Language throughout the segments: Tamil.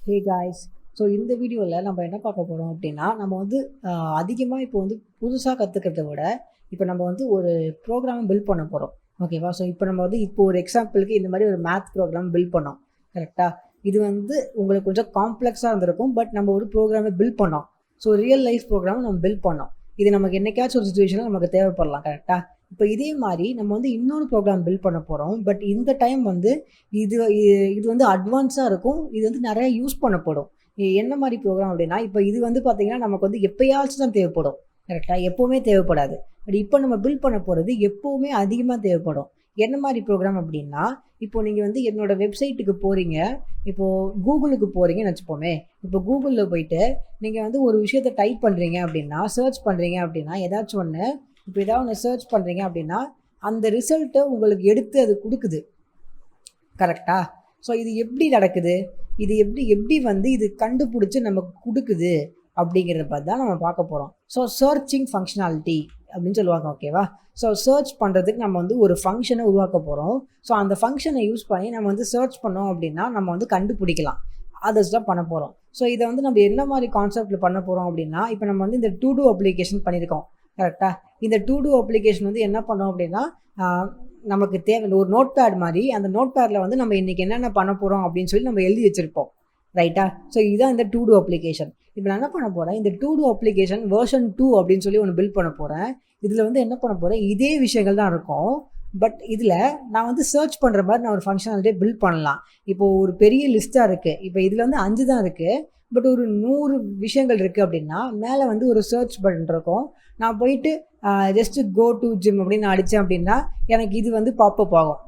ஹே காய்ஸ், ஸோ இந்த வீடியோவில் நம்ம என்ன பார்க்க போகிறோம் அப்படின்னா, நம்ம வந்து அதிகமாக இப்போ வந்து புதுசாக கற்றுக்கிறத விட இப்போ நம்ம வந்து ஒரு ப்ரோக்ராம் பில்ட் பண்ண போகிறோம். ஓகேவா? ஸோ இப்போ நம்ம வந்து இப்போ ஒரு எக்ஸாம்பிளுக்கு இந்த மாதிரி ஒரு மேத் ப்ரோக்ராம் பில்ட் பண்ணோம். கரெக்டாக? இது வந்து உங்களுக்கு கொஞ்சம் காம்ப்ளெக்ஸாக இருந்திருக்கும். பட் நம்ம ஒரு ப்ரோக்ராமை பில்ட் பண்ணோம். ஸோ ரியல் லைஃப் ப்ரோக்ராம் நம்ம பில்ட் பண்ணோம். இது நமக்கு என்னைக்காச்சும் ஒரு சுச்சுவேஷனில் நமக்கு தேவைப்படலாம். கரெக்டாக? இப்போ இதே மாதிரி நம்ம வந்து இன்னொரு ப்ரோக்ராம் பில்ட் பண்ண போகிறோம். பட் இந்த டைம் வந்து இது இது வந்து அட்வான்ஸாக இருக்கும். இது வந்து நிறைய யூஸ் பண்ணப்படும். என்ன மாதிரி ப்ரோக்ராம் அப்படின்னா, இப்போ இது வந்து பார்த்தீங்கன்னா நமக்கு வந்து எப்பயாச்சும் தான் தேவைப்படும். கரெக்டாக? எப்போவுமே தேவைப்படாது. பட் இப்போ நம்ம பில்ட் பண்ண போகிறது எப்போவுமே அதிகமாக தேவைப்படும். என்ன மாதிரி ப்ரோக்ராம் அப்படின்னா, இப்போ நீங்கள் வந்து என்னோடய வெப்சைட்டுக்கு போகிறீங்க. இப்போது கூகுளுக்கு போகிறீங்கன்னு வச்சுப்போமே. இப்போ கூகுளில் போயிட்டு நீங்கள் வந்து ஒரு விஷயத்தை டைப் பண்ணுறீங்க அப்படின்னா, சர்ச் பண்ணுறீங்க அப்படின்னா, ஏதாச்சும் ஒன்று இப்போ ஏதாவது ஒன்று சர்ச் பண்ணுறீங்க அப்படின்னா, அந்த ரிசல்ட்டை உங்களுக்கு எடுத்து அது கொடுக்குது. கரெக்டா? ஸோ இது எப்படி நடக்குது? இது எப்படி வந்து இது கண்டுபிடிச்சி நமக்கு கொடுக்குது அப்படிங்கிறத பார்த்து தான் நம்ம பார்க்க போகிறோம். ஸோ சர்ச்சிங் ஃபங்க்ஷனாலிட்டி அப்படின்னு சொல்லுவாங்க. ஓகேவா? ஸோ சர்ச் பண்ணுறதுக்கு நம்ம வந்து ஒரு ஃபங்க்ஷனை உருவாக்க போகிறோம். ஸோ அந்த ஃபங்க்ஷனை யூஸ் பண்ணி நம்ம வந்து சர்ச் பண்ணோம் அப்படின்னா நம்ம வந்து கண்டுபிடிக்கலாம். அதை தான் பண்ண போகிறோம். ஸோ இதை வந்து நம்ம என்ன மாதிரி கான்செப்டில் பண்ண போகிறோம் அப்படின்னா, இப்போ நம்ம வந்து இந்த டூ அப்ளிகேஷன் பண்ணியிருக்கோம். கரெக்டாக? இந்த டூ அப்ளிகேஷன் வந்து என்ன பண்ணோம் அப்படின்னா, நமக்கு தேவை ஒரு நோட் பேட் மாதிரி. அந்த நோட் பேடில் வந்து நம்ம இன்றைக்கி என்னென்ன பண்ண போகிறோம் அப்படின்னு சொல்லி நம்ம எழுதி வச்சுருப்போம். ரைட்டா? ஸோ இதுதான் இந்த டூ அப்ளிகேஷன். இப்போ நான் என்ன பண்ண போகிறேன், இந்த டூ அப்ளிகேஷன் வெர்ஷன் 2 அப்படின்னு சொல்லி ஒன்று பில்ட் பண்ண போகிறேன். இதில் வந்து என்ன பண்ண போகிறேன், இதே விஷயங்கள் தான் இருக்கும். பட் இதில் நான் வந்து சர்ச் பண்ணுற மாதிரி நான் ஒரு ஃபங்க்ஷனாலிட்டியை பில்ட் பண்ணலாம். இப்போது ஒரு பெரிய லிஸ்ட்டாக இருக்குது. இப்போ இதில் வந்து 5 தான் இருக்குது. பட் ஒரு 100 விஷயங்கள் இருக்குது அப்படின்னா, மேலே வந்து ஒரு சர்ச் பட்டன் இருக்கும். நான் போயிட்டு ஜஸ்ட்டு கோ டு ஜிம் அப்படின்னு நான் அடித்தேன் அப்படின்னா எனக்கு இது வந்து பாப்பப் ஆகும்.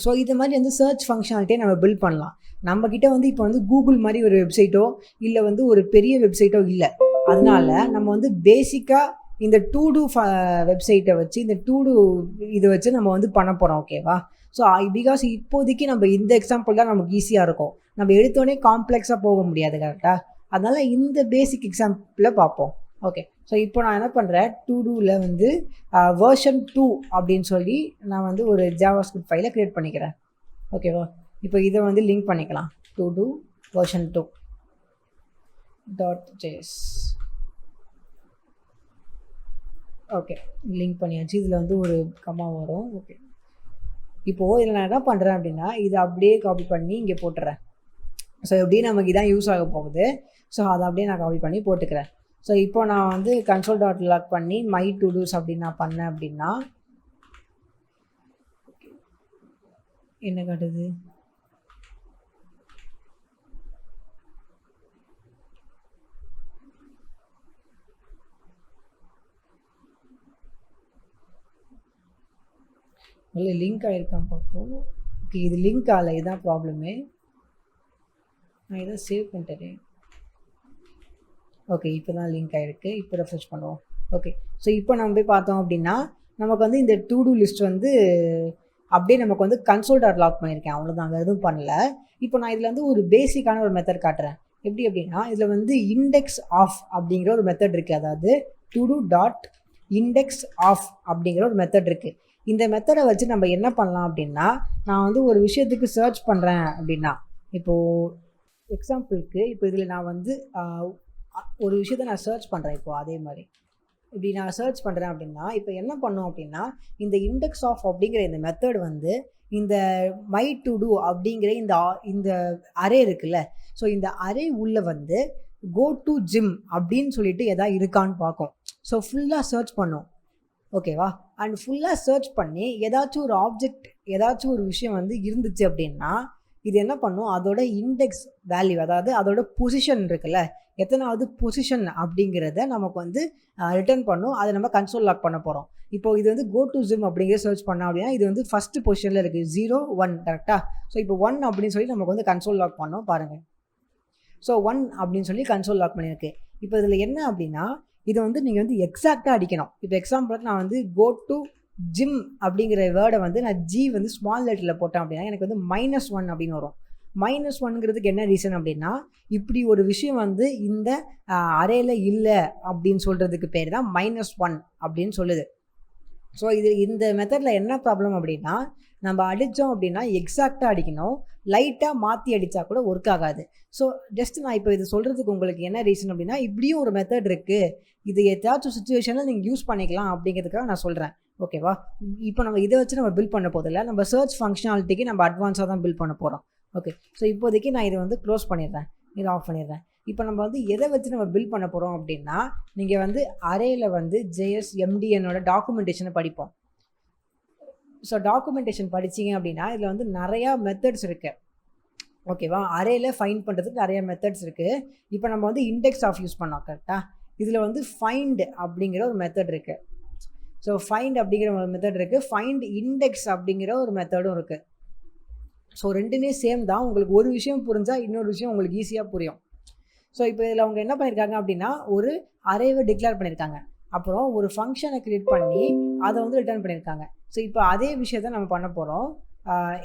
ஸோ இது மாதிரி வந்து சர்ச் ஃபங்க்ஷனாலிட்டியை நம்ம பில்ட் பண்ணலாம். நம்மக்கிட்ட வந்து இப்போ வந்து கூகுள் மாதிரி ஒரு வெப்சைட்டோ இல்லை வந்து ஒரு பெரிய வெப்சைட்டோ இல்லை. அதனால நம்ம வந்து பேசிக்காக இந்த வெப்சைட்டை வச்சு இந்த இதை வச்சு நம்ம வந்து பண்ண போகிறோம். ஓகேவா? ஸோ பிகாஸ் இப்போதைக்கு நம்ம இந்த எக்ஸாம்பிள் தான் நமக்கு ஈஸியாக இருக்கும். நம்ம எடுத்தோடனே காம்ப்ளெக்ஸாக போக முடியாது. கரெக்டாக? அதனால் இந்த பேசிக் எக்ஸாம்பிளில் பார்ப்போம். ஓகே. ஸோ இப்போ நான் என்ன பண்ணுறேன், டூவில் வந்து வெர்ஷன் 2 அப்படின்னு சொல்லி நான் வந்து ஒரு ஜாவாஸ்கிரிப்ட் ஃபைலை க்ரியேட் பண்ணிக்கிறேன். ஓகேவா? இப்போ இதை வந்து லிங்க் பண்ணிக்கலாம். Two version 2.js. Okay, link பண்ணியாச்சு. இதில் வந்து ஒரு கம்மா வரும். ஓகே, இப்போது இதில் நான் என்ன பண்ணுறேன் அப்படின்னா, இதை அப்படியே காப்பி பண்ணி இங்கே போட்டுறேன். ஸோ எப்படி நமக்கு இதான் யூஸ் ஆக போகுது. ஸோ அதை அப்படியே நான் காப்பி பண்ணி போட்டுக்கிறேன். ஸோ இப்போ நான் வந்து console.log பண்ணி மை டு டூஸ் அப்படின்னு நான் பண்ணேன் அப்படின்னா என்ன காட்டுது, இல்லை லிங்க் ஆகிருக்கான் பார்ப்போம். ஓகே, இது லிங்க் ஆகலை, இதுதான் ப்ராப்ளமே. நான் இதை சேவ் பண்ணிட்டேன். ஓகே, இப்போ தான் லிங்க் ஆகிருக்கு. இப்போ ரெஃப்ரெஷ் பண்ணுவோம். ஓகே, ஸோ இப்போ நம்ம போய் பார்த்தோம் அப்படின்னா நமக்கு வந்து இந்த டூ லிஸ்ட் வந்து அப்படியே நமக்கு வந்து console.log பண்ணியிருக்கேன். அவ்வளோதான், அங்கே எதுவும் பண்ணல. இப்போ நான் இதில் வந்து ஒரு பேசிக்கான ஒரு மெத்தட் காட்டுறேன். எப்படி அப்படின்னா, இதில் வந்து இண்டெக்ஸ் ஆஃப் அப்படிங்கிற ஒரு மெத்தட் இருக்குது. அதாவது to-do.index off அப்படிங்கிற ஒரு மெத்தட் இருக்குது. இந்த மெத்தடை வச்சு நம்ம என்ன பண்ணலாம் அப்படின்னா, நான் வந்து ஒரு விஷயத்துக்கு சர்ச் பண்ணுறேன் அப்படின்னா, இப்போது எக்ஸாம்பிளுக்கு இப்போ இதில் நான் வந்து ஒரு விஷயத்தை நான் சர்ச் பண்ணுறேன். இப்போது அதே மாதிரி இப்படி நான் சர்ச் பண்ணுறேன் அப்படின்னா, இப்போ என்ன பண்ணோம் அப்படின்னா, இந்த இண்டெக்ஸ் ஆஃப் அப்படிங்கிற இந்த மெத்தட் வந்து இந்த மை டு டூ அப்படிங்கிற இந்த அரே இருக்குல்ல, ஸோ இந்த அரே உள்ள வந்து கோ டு ஜிம் அப்படின்னு சொல்லிட்டு எதாவது இருக்கான்னு பார்க்கும். ஸோ ஃபுல்லாக சர்ச் பண்ணும். ஓகேவா? அண்ட் ஃபுல்லாக சர்ச் பண்ணி ஏதாச்சும் ஒரு ஆப்ஜெக்ட், ஏதாச்சும் ஒரு விஷயம் வந்து இருந்துச்சு அப்படின்னா இது என்ன பண்ணும், அதோட இண்டெக்ஸ் வேல்யூ, அதாவது அதோட பொசிஷன் இருக்குல்ல, எத்தனாவது பொசிஷன் அப்படிங்கிறத நமக்கு வந்து ரிட்டர்ன் பண்ணும். அதை நம்ம console.log பண்ண போகிறோம். இப்போது இது வந்து கோ டு ஜிம் அப்படிங்கிற சர்ச் பண்ணோம் அப்படின்னா இது வந்து ஃபஸ்ட்டு பொசிஷனில் இருக்குது, 0 1. கரெக்டாக? ஸோ இப்போ 1 அப்படின்னு சொல்லி நமக்கு வந்து console.log பண்ணோம் பாருங்கள். ஸோ 1 அப்படின்னு சொல்லி console.log பண்ணியிருக்கு. இப்போ இதில் என்ன அப்படின்னா, இதை வந்து நீங்கள் வந்து எக்ஸாக்டாக அடிக்கணும். இப்போ எக்ஸாம்பிளுக்கு நான் வந்து கோ டு ஜிம் அப்படிங்கிற வேர்டை வந்து நான் ஜி வந்து ஸ்மால் லெட்டரில் போட்டேன் அப்படின்னா எனக்கு வந்து -1 அப்படின்னு வரும். -1ங்கிறதுக்கு என்ன ரீசன் அப்படின்னா, இப்படி ஒரு விஷயம் வந்து இந்த அரேல இல்லை அப்படின்னு சொல்கிறதுக்கு பேர் தான் -1 அப்படின்னு சொல்லுது. ஸோ இந்த மெத்தடில் என்ன ப்ராப்ளம் அப்படின்னா, நம்ம அடித்தோம் அப்படின்னா எக்ஸாக்டாக அடிக்கணும். லைட்டாக மாற்றி அடித்தா கூட ஒர்க் ஆகாது. ஸோ ஜஸ்ட் நான் இப்போ இது சொல்கிறதுக்கு உங்களுக்கு என்ன ரீசன் அப்படின்னா, இப்படியும் ஒரு மெத்தட் இருக்குது, இது ஏதாச்சும் சுச்சுவேஷனில் நீங்கள் யூஸ் பண்ணிக்கலாம் அப்படிங்கிறதுக்காக நான் சொல்கிறேன். ஓகேவா? இப்போ நம்ம இதை வச்சு நம்ம பில்ட் பண்ண போதில்லை, நம்ம சர்ச் ஃபங்க்ஷனாலிட்டிக்கு நம்ம அட்வான்ஸாக தான் பில்ட் பண்ண போகிறோம். ஓகே, ஸோ இப்போதைக்கு நான் இதை வந்து க்ளோஸ் பண்ணிடுறேன், இதை ஆஃப் பண்ணிடுறேன். இப்போ நம்ம வந்து எதை வச்சு நம்ம பில்ட் பண்ண போகிறோம் அப்படின்னா, நீங்கள் வந்து அரேயில் வந்து JS MDNோட டாக்குமெண்டேஷனை படிப்போம். ஸோ டாக்குமெண்டேஷன் படிச்சிங்க அப்படின்னா இதில் வந்து நிறையா மெத்தட்ஸ் இருக்குது. ஓகேவா? அரேயில் ஃபைண்ட் பண்ணுறதுக்கு நிறையா மெத்தட்ஸ் இருக்குது. இப்போ நம்ம வந்து இண்டெக்ஸ் ஆஃப் யூஸ் பண்ணோம் கரெக்டாக. இதில் வந்து ஃபைண்ட் அப்படிங்கிற ஒரு மெத்தட் இருக்குது. ஸோ ஃபைண்ட் அப்படிங்கிற ஒரு மெத்தட் இருக்குது, ஃபைண்ட் இண்டெக்ஸ் அப்படிங்கிற ஒரு மெத்தடும் இருக்குது. ஸோ ரெண்டுமே சேம் தான். உங்களுக்கு ஒரு விஷயம் புரிஞ்சால் இன்னொரு விஷயம் உங்களுக்கு ஈஸியாக புரியும். ஸோ இப்போ இதில் அவங்க என்ன பண்ணியிருக்காங்க அப்படின்னா, ஒரு அரேவை டிக்ளேர் பண்ணியிருக்காங்க, அப்புறம் ஒரு ஃபங்க்ஷனை க்ரியேட் பண்ணி அதை வந்து ரிட்டர்ன் பண்ணியிருக்காங்க. ஸோ இப்போ அதே விஷயத்தை நம்ம பண்ண போகிறோம்.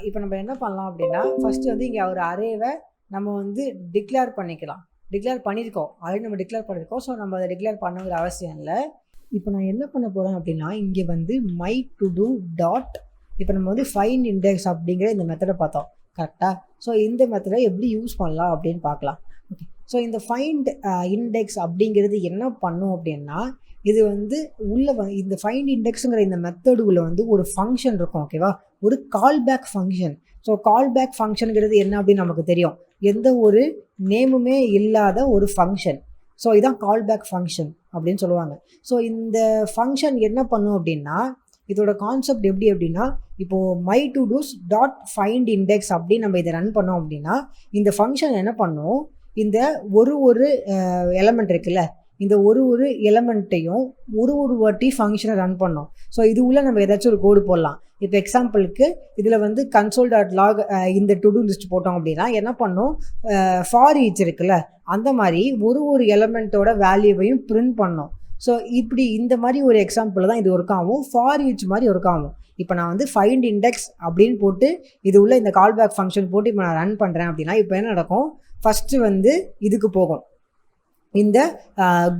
இப்போ நம்ம என்ன பண்ணலாம் அப்படின்னா, ஃபஸ்ட்டு வந்து இங்கே ஒரு அரேவை நம்ம வந்து டிக்ளேர் பண்ணிக்கலாம். டிக்ளேர் பண்ணியிருக்கோம், ஆல்ரெடி நம்ம டிக்ளேர் பண்ணியிருக்கோம். ஸோ நம்ம அதை டிக்ளேர் பண்ணுங்கிற அவசியம் இல்லை. இப்போ நான் என்ன பண்ண போகிறேன் அப்படின்னா, இங்கே வந்து மை டு டூ டாட், இப்போ நம்ம வந்து ஃபைண்ட் இண்டெக்ஸ் அப்படிங்கிற இந்த மெத்தடை பார்த்தோம் கரெக்டாக. ஸோ இந்த மெத்தடை எப்படி யூஸ் பண்ணலாம் அப்படின்னு பார்க்கலாம். ஓகே, ஸோ இந்த ஃபைண்ட் இண்டெக்ஸ் அப்படிங்கிறது என்ன பண்ணும் அப்படின்னா, இது வந்து உள்ள இந்த ஃபைண்ட் இண்டெக்ஸுங்கிற இந்த மெத்தடுக்குள்ள வந்து ஒரு ஃபங்க்ஷன் இருக்கும். ஓகேவா? ஒரு கால்பேக் ஃபங்க்ஷன். ஸோ கால்பேக் ஃபங்க்ஷனுங்கிறது என்ன அப்படின்னு நமக்கு தெரியும், எந்த ஒரு நேமுமே இல்லாத ஒரு ஃபங்க்ஷன். ஸோ இதான் கால்பேக் ஃபங்க்ஷன் அப்படின்னு சொல்லுவாங்க. ஸோ இந்த ஃபங்க்ஷன் என்ன பண்ணும் அப்படின்னா, இதோட கான்செப்ட் எப்படி அப்படின்னா, இப்போது my todos dot find index அப்படின்னு நம்ம இதை ரன் பண்ணோம் அப்படின்னா, இந்த ஃபங்க்ஷன் என்ன பண்ணும், இந்த ஒரு எலமெண்ட் இருக்குல்ல, இந்த ஒரு எலமெண்ட்டையும் ஒரு வாட்டி ஃபங்க்ஷனை ரன் பண்ணோம். ஸோ இது உள்ள நம்ம ஏதாச்சும் ஒரு கோடு போடலாம். இப்போ எக்ஸாம்பிளுக்கு இதில் வந்து console.log இந்த டு டூ லிஸ்ட் போட்டோம் அப்படின்னா என்ன பண்ணோம், ஃபார் ஈச் இருக்குல்ல, அந்த மாதிரி ஒரு எலமெண்ட்டோட வேல்யூவையும் பிரிண்ட் பண்ணோம். ஸோ இப்படி இந்த மாதிரி ஒரு எக்ஸாம்பிள் தான் இது ஒர்க் ஆகும், ஃபார் ஈச் மாதிரி ஒர்க் ஆகும். இப்போ நான் வந்து ஃபைண்ட் இண்டெக்ஸ் அப்படின்னு போட்டு இது உள்ள இந்த கால்பேக் ஃபங்க்ஷன் போட்டு இப்போ நான் ரன் பண்ணுறேன் அப்படின்னா, இப்போ என்ன நடக்கும், ஃபஸ்ட்டு வந்து இதுக்கு போகும், இந்த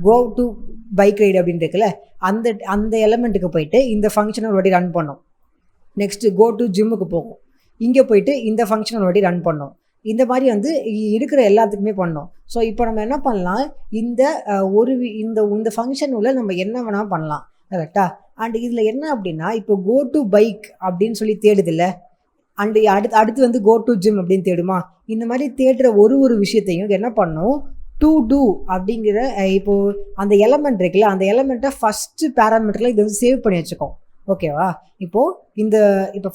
கோ டு பைக் ரைடு அப்படின்னு இருக்குல்ல, அந்த எலமெண்ட்டுக்கு போயிட்டு இந்த ஃபங்க்ஷனை ஒரு வாட்டி ரன் பண்ணோம். நெக்ஸ்ட்டு கோ டு ஜிம்முக்கு போகும், இங்கே போயிட்டு இந்த ஃபங்க்ஷனை ஒரு வாட்டி ரன் பண்ணோம். இந்த மாதிரி வந்து இருக்கிற எல்லாத்துக்குமே பண்ணோம். ஸோ இப்போ நம்ம என்ன பண்ணலாம், இந்த ஃபங்க்ஷன் உள்ள நம்ம என்ன வேணால் பண்ணலாம் கரெக்டாக. அண்ட் இதில் என்ன அப்படின்னா, இப்போ கோ டு பைக் அப்படின்னு சொல்லி தேடுதில்ல, அண்டு அடுத்து வந்து கோ டு ஜிம் அப்படின்னு தேடுமா, இந்த மாதிரி தேடுற ஒரு விஷயத்தையும் என்ன பண்ணோம், டு டூ அப்படிங்கிற இப்போது அந்த எலமெண்ட் இருக்குல்ல, அந்த எலமெண்ட்டை ஃபஸ்ட்டு பேராமீட்டரில் இது வந்து சேவ் பண்ணி வச்சுக்கோம். ஓகேவா? இப்போ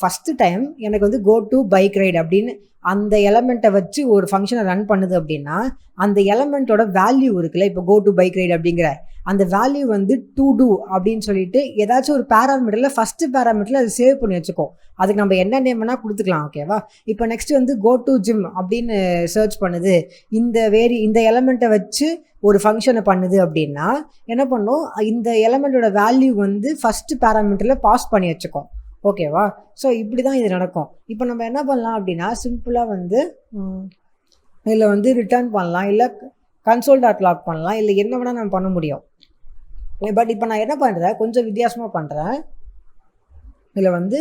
ஃபஸ்ட்டு டைம் எனக்கு வந்து கோ டு பைக் ரைடு அப்படின்னு அந்த எலமெண்ட்டை வச்சு ஒரு ஃபங்க்ஷனை ரன் பண்ணுது அப்படின்னா, அந்த எலமெண்ட்டோட வேல்யூ இருக்குல்ல, இப்போ கோ டு பைக் ரைடு அப்படிங்கிற அந்த வேல்யூ வந்து டு டூ அப்படின்னு சொல்லிட்டு ஏதாச்சும் ஒரு பேராமீட்டரில் ஃபஸ்ட்டு பேராமீட்டரில் அது சேவ் பண்ணி வச்சுக்கோம். அதுக்கு நம்ம என்ன நேம் வேணால் கொடுத்துக்கலாம். ஓகேவா? இப்போ நெக்ஸ்ட் வந்து கோ டு ஜிம் அப்படின்னு சர்ச் பண்ணுது, இந்த எலமெண்ட்டை வச்சு ஒரு ஃபங்க்ஷனை பண்ணுது அப்படின்னா என்ன பண்ணும், இந்த எலமெண்ட்டோட வேல்யூ வந்து ஃபஸ்ட்டு பேராமீட்டரில் பாஸ் பண்ணி வச்சுக்கோம். ஓகேவா? ஸோ இப்படி தான் இது நடக்கும். இப்போ நம்ம என்ன பண்ணலாம் அப்படின்னா, சிம்பிளாக வந்து இதில் வந்து ரிட்டர்ன் பண்ணலாம், இல்லை console.log பண்ணலாம், இல்லை என்ன வேணால் நம்ம பண்ண முடியும். பட் இப்போ நான் என்ன பண்ணுறேன், கொஞ்சம் வித்தியாசமாக பண்ணுறேன். இதில் வந்து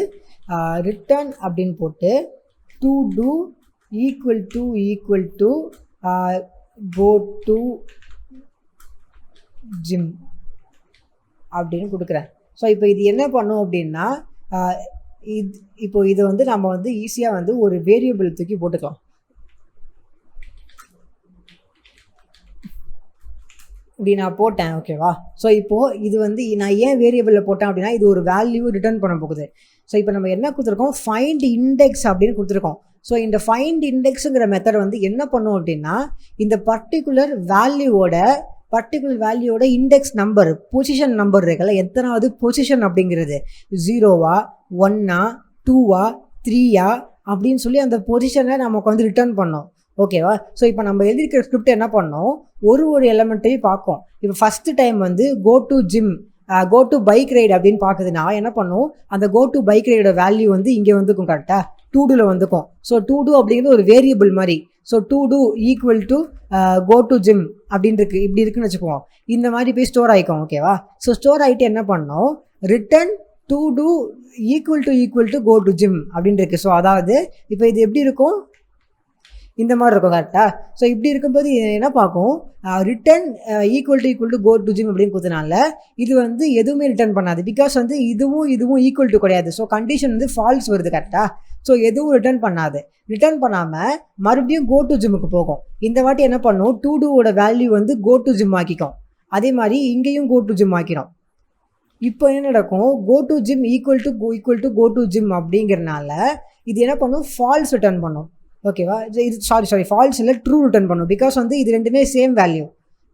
ரிட்டர்ன் அப்படின்னு போட்டு todo equal to go to gym அப்படின்னு கொடுக்குறேன். ஸோ இப்போ இது என்ன பண்ணும் அப்படின்னா, இதை வந்து நம்ம வந்து ஈஸியாக வந்து ஒரு வேரியபிள் தூக்கி போட்டுக்கலாம். இப்படி நான் போட்டேன். ஓகேவா? ஸோ இப்போது இது வந்து நான் ஏன் வேரியபிளில் போட்டேன் அப்படின்னா, இது ஒரு வேல்யூ ரிட்டர்ன் பண்ண போகுது. ஸோ இப்போ நம்ம என்ன கொடுத்துருக்கோம், ஃபைண்ட் இண்டெக்ஸ் அப்படின்னு கொடுத்துருக்கோம். ஸோ இந்த ஃபைண்ட் இண்டெக்ஸுங்கிற மெத்தட் வந்து என்ன பண்ணும் அப்படின்னா, இந்த பர்டிகுலர் வேல்யூவோட இண்டெக்ஸ் நம்பர், பொசிஷன் நம்பர் இருக்குல்ல, எத்தனாவது பொசிஷன் அப்படிங்கிறது 0வா 1ஆ 2வா 3ஆ அப்படின்னு சொல்லி அந்த பொசிஷனை நமக்கு வந்து ரிட்டர்ன் பண்ணோம். ஓகேவா? ஸோ இப்போ நம்ம எழுதியிருக்கிற ஸ்கிரிப்ட் என்ன பண்ணோம், ஒரு எலமெண்ட்டையும் பார்க்கும். இப்போ ஃபஸ்ட்டு டைம் வந்து go to gym go to bike ride அப்படின்னு பார்க்குதுன்னா என்ன பண்ணும், அந்த கோ டு பைக் ரைடோட வேல்யூ வந்து இங்கே வந்துக்கும் கரெக்டாக, டு டூவில் வந்துக்கும். ஸோ டு டூ அப்படிங்கிறது ஒரு வேரியபிள் மாதிரி. So todo equal to go to gym அப்படின்னு இருக்குது, இப்படி இருக்குன்னு வச்சுக்குவோம். இந்த மாதிரி போய் ஸ்டோர் ஆகிக்கும். ஓகேவா? ஸோ ஸ்டோர் ஆகிட்டு என்ன பண்ணோம், return todo equal to go to gym அப்படின்னு இருக்குது. ஸோ அதாவது இப்போ இது எப்படி இருக்கும், இந்த மாதிரி இருக்கும் கரெக்டாக. ஸோ இப்படி இருக்கும்போது என்ன பார்க்கும், return equal to go to gym அப்படின்னு கொடுத்தனால இது வந்து எதுவுமே ரிட்டர்ன் பண்ணாது. பிகாஸ் வந்து இதுவும் ஈக்குவல் டு கிடையாது. ஸோ கண்டிஷன் வந்து ஃபால்ஸ் வருது கரெக்டாக. ஸோ எதுவும் ரிட்டர்ன் பண்ணாது. ரிட்டர்ன் பண்ணாமல் மறுபடியும் கோ டு ஜிம்முக்கு போகும். இந்த வாட்டி என்ன பண்ணும், டு டூவோட வேல்யூ வந்து கோ டு ஜிம் ஆக்கிக்கும். அதே மாதிரி இங்கேயும் கோ டு ஜிம் ஆக்கிடும். இப்போ என்ன நடக்கும், go to gym equal to go to gym அப்படிங்கிறனால இது என்ன பண்ணும், ஃபால்ஸ் ரிட்டர்ன் பண்ணும். ஓகேவா, இது சாரி ஃபால்ஸ் இல்லை, ட்ரூ ரிட்டர்ன் பண்ணும். பிகாஸ் வந்து இது ரெண்டுமே சேம் வேல்யூ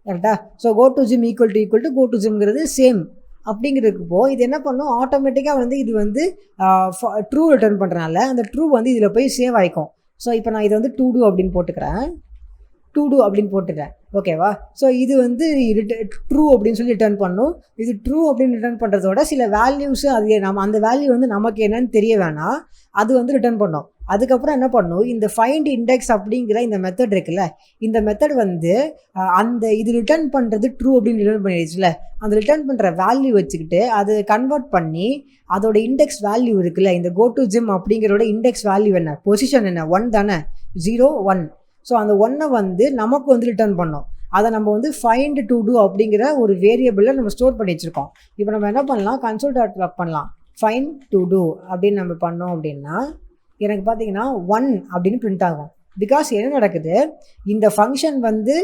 கரெக்டாக. So go to gym equal to go to ஜிம்ங்கிறது சேம் அப்படிங்கிறதுக்கு இது என்ன பண்ணும், ஆட்டோமேட்டிக்காக வந்து இது வந்து ட்ரூ ரிட்டர்ன் பண்ணுறனால அந்த ட்ரூ வந்து இதில் போய் சேவ் ஆகிக்கும். ஸோ இப்போ நான் இதை வந்து டு டூ அப்படின்னு போட்டுக்கிறேன், டு டூ அப்படின்னு போட்டுக்கிறேன். ஓகேவா, ஸோ இது வந்து ட்ரூ அப்படின்னு சொல்லி ரிட்டர்ன் பண்ணும். இது ட்ரூ அப்படின்னு ரிட்டர்ன் பண்ணுறதோட சில வேல்யூஸு அது நம்ம அந்த வேல்யூ வந்து நமக்கு என்னன்னு தெரிய வேணாம், அது வந்து ரிட்டர்ன் பண்ணோம். அதுக்கப்புறம் என்ன பண்ணும், இந்த ஃபைண்ட் இண்டெக்ஸ் அப்படிங்கிற இந்த மெத்தட் இருக்குல்ல, இந்த மெத்தட் வந்து அந்த இது ரிட்டர்ன் பண்ணுறது ட்ரூ அப்படின்னு ரிட்டர்ன் பண்ணிடுச்சுல, அந்த ரிட்டர்ன் பண்ணுற வேல்யூ வச்சுக்கிட்டு அது கன்வெர்ட் பண்ணி அதோட இண்டெக்ஸ் வேல்யூ இருக்குல்ல, இந்த கோ டு ஜிம் அப்படிங்கிறோட இண்டெக்ஸ் வேல்யூ என்ன, பொசிஷன் என்ன, 1 தானே, 0 1. ஸோ அந்த 1 வந்து நமக்கு வந்து ரிட்டர்ன் பண்ணோம். அதை நம்ம வந்து ஃபைண்ட் டு டூ அப்படிங்கிற ஒரு வேரியபிளில் நம்ம ஸ்டோர் பண்ணி வச்சுருக்கோம். இப்போ நம்ம என்ன பண்ணலாம், கன்சோல் டாட் லாக் பண்ணலாம், ஃபைண்ட் டு டூ அப்படின்னு நம்ம பண்ணோம் அப்படின்னா எனக்கு பார்த்தீங்கன்னா 1 அப்படின்னு பிரிண்ட் ஆகும். பிகாஸ் என்ன நடக்குது, இந்த ஃபங்க்ஷன் வந்து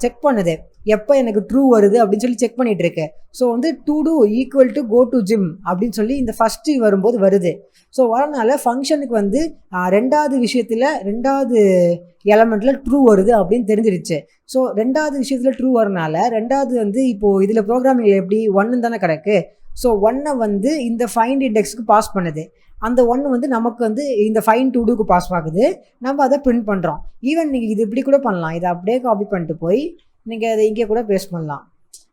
செக் பண்ணுது எப்போ எனக்கு ட்ரூ வருது அப்படின்னு சொல்லி செக் பண்ணிகிட்டு இருக்கு. ஸோ வந்து todo equal to go to gym அப்படின்னு சொல்லி இந்த ஃபஸ்ட்டு வரும்போது வருது. ஸோ வரனால ஃபங்க்ஷனுக்கு வந்து ரெண்டாவது விஷயத்தில் ரெண்டாவது எலமெண்ட்டில் ட்ரூ வருது அப்படின்னு தெரிஞ்சிருச்சு. ஸோ ரெண்டாவது விஷயத்தில் ட்ரூ வரனால ரெண்டாவது வந்து இப்போது இதில் ப்ரோக்ராமிங்கில் எப்படி 1 தானே கிடக்கு. ஸோ 1 வந்து இந்த ஃபைண்ட் இண்டெக்ஸுக்கு பாஸ் பண்ணுது. அந்த 1 வந்து நமக்கு வந்து இந்த ஃபைண்ட் டு டூக்கு பாஸ் ஆகுது. நம்ம அதை பிரிண்ட் பண்ணுறோம். ஈவன் நீங்கள் இது இப்படி கூட பண்ணலாம், இதை அப்படியே காப்பி பண்ணிட்டு போய் நீங்கள் அதை இங்கே கூட பேஸ்ட் பண்ணலாம்.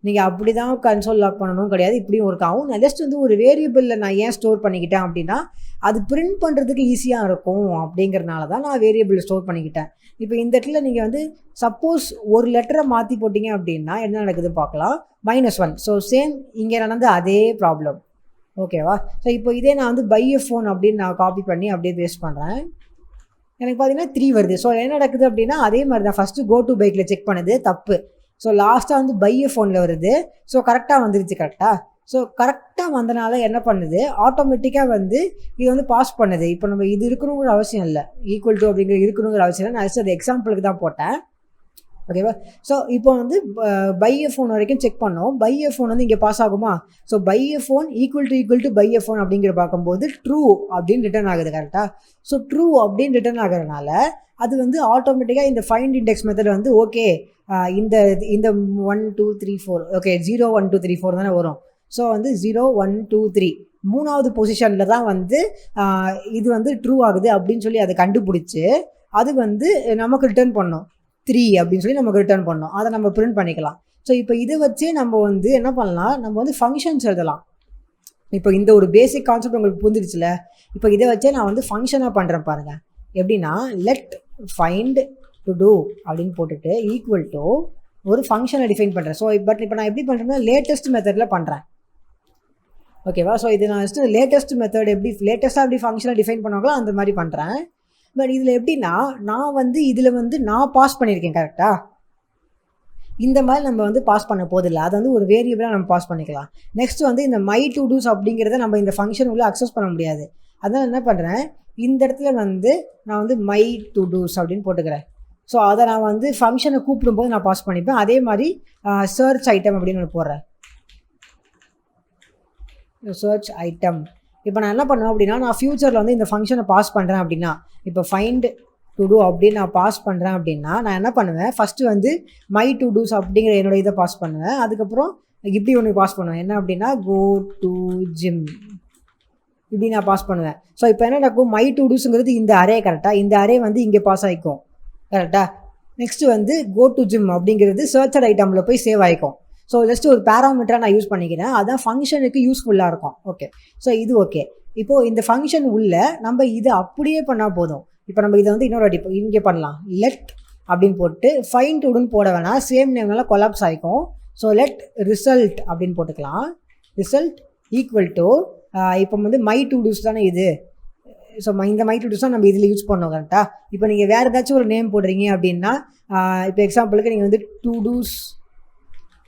நீங்கள் அப்படி தான் கன்சோல் லாக் பண்ணணும் கிடையாது, இப்படியும் ஒர்க் ஆகும். நான் ஜஸ்ட் வந்து ஒரு வேரியபிளில் நான் ஏன் ஸ்டோர் பண்ணிக்கிட்டேன் அப்படின்னா அது பிரிண்ட் பண்ணுறதுக்கு ஈஸியாக இருக்கும் அப்படிங்கிறனால தான் நான் வேரியபிள் ஸ்டோர் பண்ணிக்கிட்டேன். இப்போ இந்த இடத்துல நீங்கள் வந்து சப்போஸ் ஒரு லெட்டரை மாற்றி போட்டிங்க அப்படின்னா என்ன நடக்குது பார்க்கலாம், -1. ஸோ சேம் இங்கே நடந்த அதே ப்ராப்ளம். ஓகேவா, ஸோ இப்போ இதே நான் வந்து பை எ ஃபோன் அப்படின்னு நான் காப்பி பண்ணி அப்படியே பேஸ்ட் பண்ணுறேன். எனக்கு பார்த்தீங்கன்னா 3 வருது. ஸோ என்ன நடக்குது அப்படின்னா அதே மாதிரி தான், ஃபஸ்ட்டு கோ டு பைக்கில் செக் பண்ணுது தப்பு. ஸோ லாஸ்ட்டாக வந்து பை எ ஃபோனில் வருது. ஸோ கரெக்டாக வந்துருச்சு கரெக்டாக. ஸோ கரெக்டாக வந்தனால என்ன பண்ணுது, ஆட்டோமேட்டிக்காக வந்து இது வந்து பாஸ் பண்ணுது. இப்போ நம்ம இது இருக்கணுங்கிற அவசியம் இல்லை, ஈக்குவல் டு அப்படிங்கிற இருக்கணுங்கிற அவசியம் இல்லை. நான் ஜஸ்ட் அது எக்ஸாம்பிளுக்கு தான் போட்டேன். ஓகேவா, ஸோ இப்போ வந்து பை எ ஃபோன் வரைக்கும் செக் பண்ணோம். பை எ ஃபோன் வந்து இங்கே பாஸ் ஆகுமா. So buy a phone equal to buy a phone அப்படிங்கிற பார்க்கும்போது ட்ரூ அப்படின்னு ரிட்டர்ன் ஆகுது கரெக்டாக. ஸோ ட்ரூ அப்படின்னு ரிட்டர்ன் ஆகிறதுனால அது வந்து ஆட்டோமேட்டிக்காக இந்த ஃபைண்ட் இண்டெக்ஸ் மெத்தட் வந்து ஓகே இந்த 1 2 3 4 ஓகே 0 1 2 3 4 தானே வரும். ஸோ வந்து 0 1 2 3 மூணாவது பொசிஷனில் தான் வந்து இது வந்து ட்ரூ ஆகுது அப்படின்னு சொல்லி அதை கண்டுபிடிச்சி அது வந்து நமக்கு ரிட்டர்ன் பண்ணோம் 3 அப்படின்னு சொல்லி நமக்கு ரிட்டர்ன் பண்ணோம். அதை நம்ம பிரிண்ட் பண்ணிக்கலாம். ஸோ இப்போ இதை வச்சு நம்ம வந்து என்ன பண்ணலாம், நம்ம வந்து ஃபங்க்ஷன்ஸ் எழுதலாம். இப்போ இந்த ஒரு பேசிக் கான்செப்ட் உங்களுக்கு புரிஞ்சிருச்சுல. இப்போ இதை வச்சே நான் வந்து ஃபங்க்ஷனாக பண்ணுறேன் பாருங்கள். எப்படின்னா லெட் ஃபைண்ட் டு டூ அப்படின்னு போட்டுட்டு ஈக்குவல் டு ஒரு ஃபங்க்ஷனை டிஃபைன் பண்ணுறேன். ஸோ இப்போ நான் எப்படி பண்ணுறேன்னா லேட்டஸ்ட் மெத்தடில் பண்ணுறேன். ஓகேவா, ஸோ இது நான் ஜஸ்ட்டு லேட்டஸ்ட் மெத்தட் லேட்டஸ்ட்டாக எப்படி ஃபங்க்ஷனை டிஃபைன் பண்ணுவாங்களோ அந்த மாதிரி பண்ணுறேன். பட் இதில் எப்படின்னா நான் வந்து இதில் வந்து நான் பாஸ் பண்ணியிருக்கேன் கரெக்டாக. இந்த மாதிரி நம்ம வந்து பாஸ் பண்ண போதில்லை, அதை வந்து ஒரு வேரியபிளாக நம்ம பாஸ் பண்ணிக்கலாம். நெக்ஸ்ட் வந்து இந்த மை டு டூஸ் அப்படிங்கிறத நம்ம இந்த ஃபங்க்ஷன் உள்ள அக்சஸ் பண்ண முடியாது. அதனால் என்ன பண்ணுறேன், இந்த இடத்துல வந்து நான் வந்து மை டு டூஸ் அப்படின்னு போட்டுக்கிறேன். ஸோ அதை நான் வந்து ஃபங்க்ஷனை கூப்பிடும்போது நான் பாஸ் பண்ணிப்பேன். அதே மாதிரி சர்ச் ஐட்டம் அப்படின்னு நான் போடுறேன், சர்ச் ஐட்டம். இப்போ நான் என்ன பண்ணுவேன் அப்படின்னா நான் ஃப்யூச்சரில் வந்து இந்த ஃபங்க்ஷனை பாஸ் பண்ணுறேன் அப்படின்னா இப்போ ஃபைண்ட் டு டூ அப்படின்னு நான் பாஸ் பண்ணுறேன் அப்படின்னா நான் என்ன பண்ணுவேன், ஃபஸ்ட்டு வந்து மை டு டூஸ் அப்படிங்கிற என்னோட இதை பாஸ் பண்ணுவேன். அதுக்கப்புறம் இப்படி ஒன்று பாஸ் பண்ணுவேன், என்ன அப்படின்னா கோ டு ஜிம் இப்படி நான் பாஸ் பண்ணுவேன். ஸோ இப்போ என்ன நடக்கும், மை டு டூஸுங்கிறது இந்த அரே கரெக்டாக, இந்த அரே வந்து இங்கே பாஸ் ஆகிக்கும் கரெக்டாக. நெக்ஸ்ட்டு வந்து கோ டு ஜிம் அப்படிங்கிறது சர்ச்சட் ஐட்டமில் போய் சேவ் ஆகிக்கும். ஸோ ஜஸ்ட் ஒரு பேராமீட்டராக நான் யூஸ் பண்ணிக்கிறேன், அதுதான் ஃபங்க்ஷனுக்கு யூஸ்ஃபுல்லாக இருக்கும். ஓகே, ஸோ இது ஓகே. இப்போது இந்த ஃபங்க்ஷன் உள்ள நம்ம இதை அப்படியே பண்ணால் போதும். இப்போ நம்ம இதை வந்து இன்னொரு அடி இங்கே பண்ணலாம், லெட் அப்படின்னு போட்டு ஃபைண்ட் டுன்னு போட வேணாம், சேம் நேம்னால கொலாப்ஸ் ஆகிக்கும். ஸோ லெட் ரிசல்ட் அப்படின்னு போட்டுக்கலாம், ரிசல்ட் ஈக்குவல் டு இப்போ வந்து மை டு டூஸ் தானே இது. ஸோ இந்த மை டு டூஸ் தான் நம்ம இதில் யூஸ் பண்ணோம் கரெக்டாக. இப்போ நீங்கள் வேறு ஏதாச்சும் ஒரு நேம் போடுறீங்க அப்படின்னா, இப்போ எக்ஸாம்பிளுக்கு நீங்கள் வந்து டு டூஸ்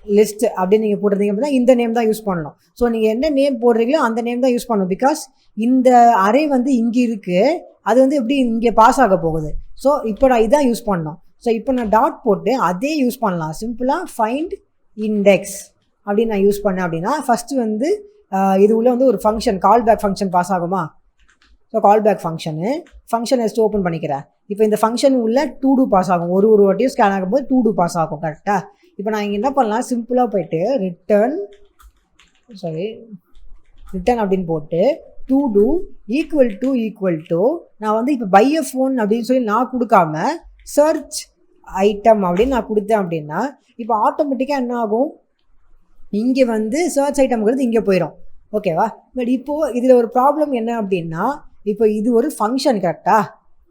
லிஸ்ட் அப்படின்னு நீங்கள் போட்டிருந்தீங்க அப்படின்னா இந்த நேம் தான் யூஸ் பண்ணணும். ஸோ நீங்கள் என்ன நேம் போடுறீங்களோ அந்த நேம் தான் யூஸ் பண்ணணும். பிகாஸ் இந்த அரே வந்து இங்கே இருக்குது, அது வந்து எப்படி இங்கே பாஸ் ஆக போகுது. ஸோ இப்போ நான் இதான் யூஸ் பண்ணணும். ஸோ இப்போ நான் டாட் போட்டு அதே யூஸ் பண்ணலாம். சிம்பிளாக ஃபைண்ட் இண்டெக்ஸ் அப்படின்னு நான் யூஸ் பண்ணேன் அப்படின்னா ஃபஸ்ட்டு வந்து இது உள்ள வந்து ஒரு function call back function pass ஆகுமா. ஸோ கால் பேக் ஃபங்க்ஷன் எஸ்ட் ஓப்பன் பண்ணிக்கிறேன். இப்போ இந்த ஃபங்க்ஷன் உள்ள டூ டூ பாஸ் ஆகும். ஒரு வாட்டியும் ஸ்கேன் ஆகும்போது டூ டூ பாஸ் ஆகும் கரெக்டாக. இப்போ நான் இங்கே என்ன பண்ணலாம், சிம்பிளாக போயிட்டு ரிட்டர்ன் அப்படின்னு போட்டு டூ டூ ஈக்குவல் டு நான் வந்து இப்போ பை எ ஃபோன் அப்படின்னு சொல்லி நான் கொடுக்காம சர்ச் ஐட்டம் அப்படின்னு நான் கொடுத்தேன் அப்படின்னா இப்போ ஆட்டோமேட்டிக்காக என்ன ஆகும், இங்கே வந்து சர்ச் ஐட்டம்ங்கிறது இங்கே போயிடும். ஓகேவா. பட் இப்போது இதில் ஒரு ப்ராப்ளம் என்ன அப்படின்னா, இப்போ இது ஒரு ஃபங்க்ஷன் கரெக்டாக.